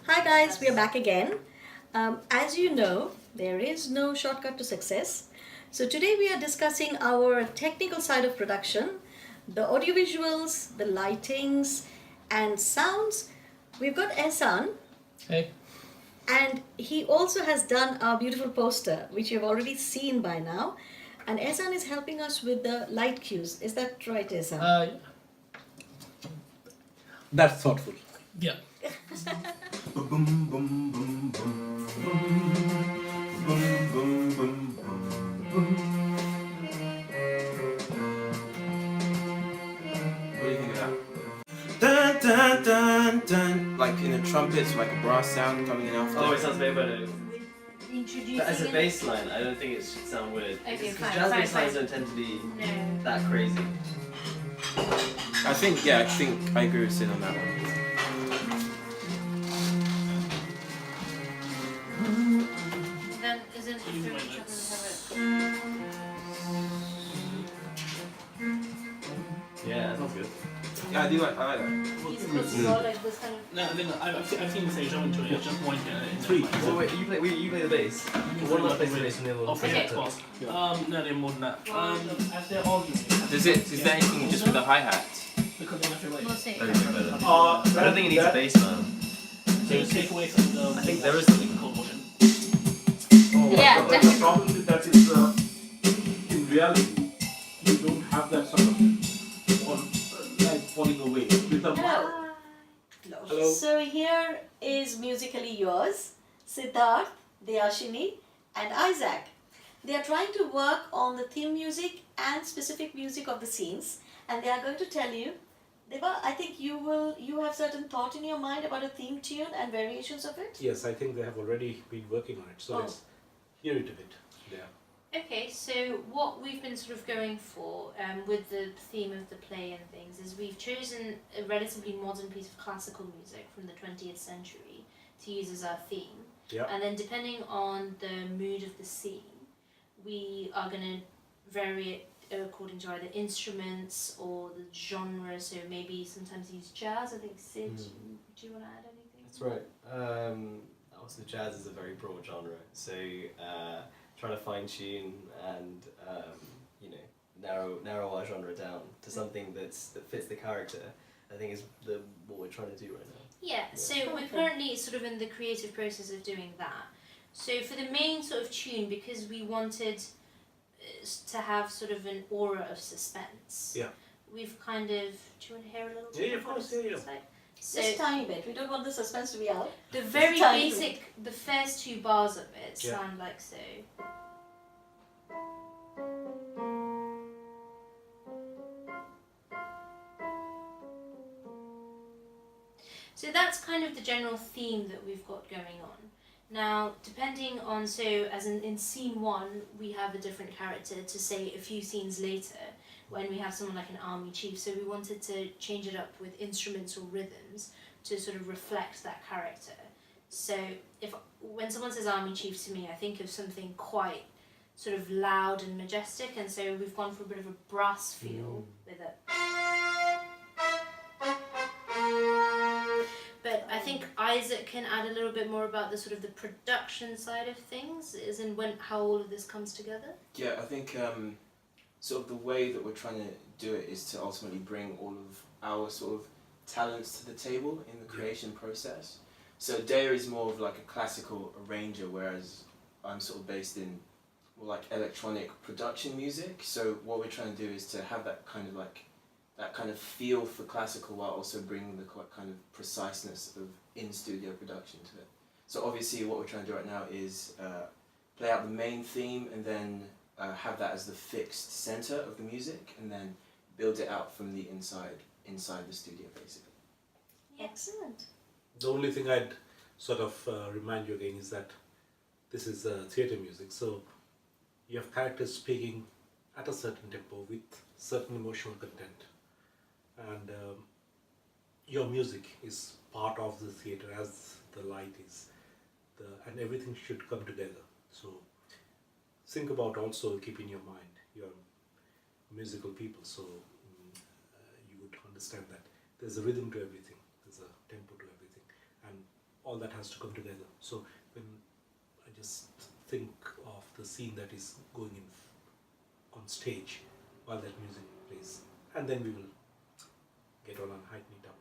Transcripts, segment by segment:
Hi guys, we are back again. As you know, there is no shortcut to success. So today we are discussing our technical side of production, the audiovisuals, the lightings, and sounds. We've got Ehsan, Hey. and he also has done our beautiful poster, which you've already seen by now. And Ehsan is helping us with the light cues. Is that right, Ehsan? That's thoughtful. Yeah. What do you think of that? Dun dun dun dun. Like in the trumpets, like a brass sound coming in after. Oh, it sounds way better. Introducing But as a it? bass line, I don't think it should sound weird. Okay, Because fine, jazz fine, bass lines fine. don't tend to be No. that crazy. I think I agree with Sid on that one. Then isn't it for each other to have it? Yeah, that sounds good. Yeah, I like that. He's supposed to go like this kind of. No, I think I've seen the stage I'm into it. It's just one in Three. So wait, you play the bass. One of us plays the bass and the other one Oh, plays Okay. the well, guitar. no, they're more than that. As they're arguing. Is there anything just with the hi hat? Because then I feel like. We'll see. That is better. I don't think it needs a bass man. So take away some of the. I think there is something. cold motion. Yeah, The definitely. problem with that is, in reality, you don't have that sort of light falling away with the Hello. So here is Musically Yours, Siddharth, Deyashini, and Isaac. They are trying to work on the theme music and specific music of the scenes, and they are going to tell you. Deva, I think you have certain thought in your mind about a theme tune and variations of it. Yes, I think they have already been working on it, so Oh. let's hear it a bit. Yeah. Okay, so what we've been sort of going for with the theme of the play and things is we've chosen a relatively modern piece of classical music from the 20th century to use as our theme. Yeah. And then depending on the mood of the scene, we are going to vary it according to either instruments or the genre. So maybe sometimes use jazz. I think Sid, do you want to add anything? That's right. Also, jazz is a very broad genre, so trying to fine tune and narrow our genre down to something that fits the character, I think is what we're trying to do right now. Yeah, so we're Okay. currently sort of in the creative process of doing that. So for the main sort of tune, because we wanted to have sort of an aura of suspense. Yeah. We've kind of. Do you want to hear a little bit? Yeah, of what course, it's yeah. like? So Just tiny bit. We don't want the suspense to be out. the very tiny basic, the first two bars of it Yeah. sound like so. So that's kind of the general theme that we've got going on. Now, depending on, so as in scene one, we have a different character to say a few scenes later when we have someone like an army chief. So we wanted to change it up with instruments or rhythms to sort of reflect that character. So when someone says army chief to me, I think of something quite sort of loud and majestic, and so we've gone for a bit of a brass feel with it. But I think Isaac can add a little bit more about the sort of the production side of things, as in how all of this comes together. Yeah, I think sort of the way that we're trying to do it is to ultimately bring all of our sort of talents to the table in the creation process. So Daya is more of like a classical arranger, whereas I'm sort of based in more like electronic production music. So what we're trying to do is to have that kind of feel for classical while also bringing the kind of preciseness of in-studio production to it. So obviously what we're trying to do right now is play out the main theme and then have that as the fixed center of the music and then build it out from the inside the studio basically. Excellent. The only thing I'd sort of remind you again is that this is theatre music, so you have characters speaking at a certain tempo with certain emotional content, and your music is part of the theatre as the light is, and everything should come together. So think about also keep in your mind you're musical people, so you would understand that there's a rhythm to everything, there's a tempo to everything, and all that has to come together. So when I just think of the scene that is going in on stage while that music plays, and then we will get on and heighten it up.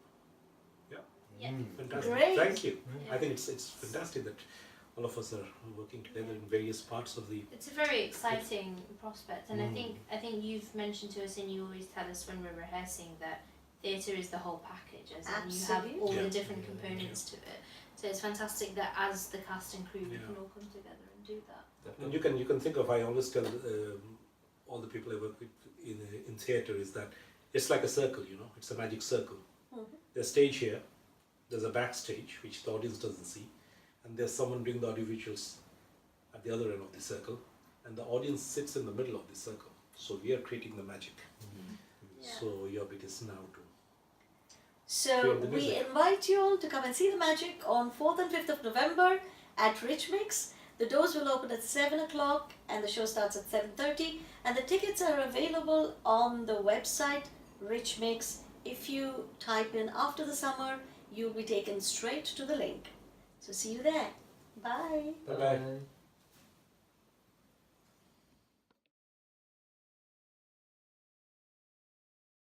Yeah. Fantastic. Great. Thank you. Yeah. I think it's fantastic that all of us are working together in various parts of the. It's a very exciting prospect, and I think you've mentioned to us, and you always tell us when we're rehearsing, that theatre is the whole package, as in you have all Yeah. the different components to it. So it's fantastic that as the cast and crew we Yeah. can all come together and do that. And you can think of, I always tell all the people I work with in theatre is that it's like a circle, you know, it's a magic circle. There's stage here, there's a backstage which the audience doesn't see, and there's someone doing the audiovisuals at the other end of the circle, and the audience sits in the middle of the circle. So we are creating the magic. Yeah. So your bit is now to. So Create the we music. invite you all to come and see the magic on 4th and 5th of November at RichMix. The doors will open at 7 o'clock and the show starts at 7:30, and the tickets are available on the website RichMix. If you type in after the summer, you'll be taken straight to the link. So see you there. Bye. Bye bye.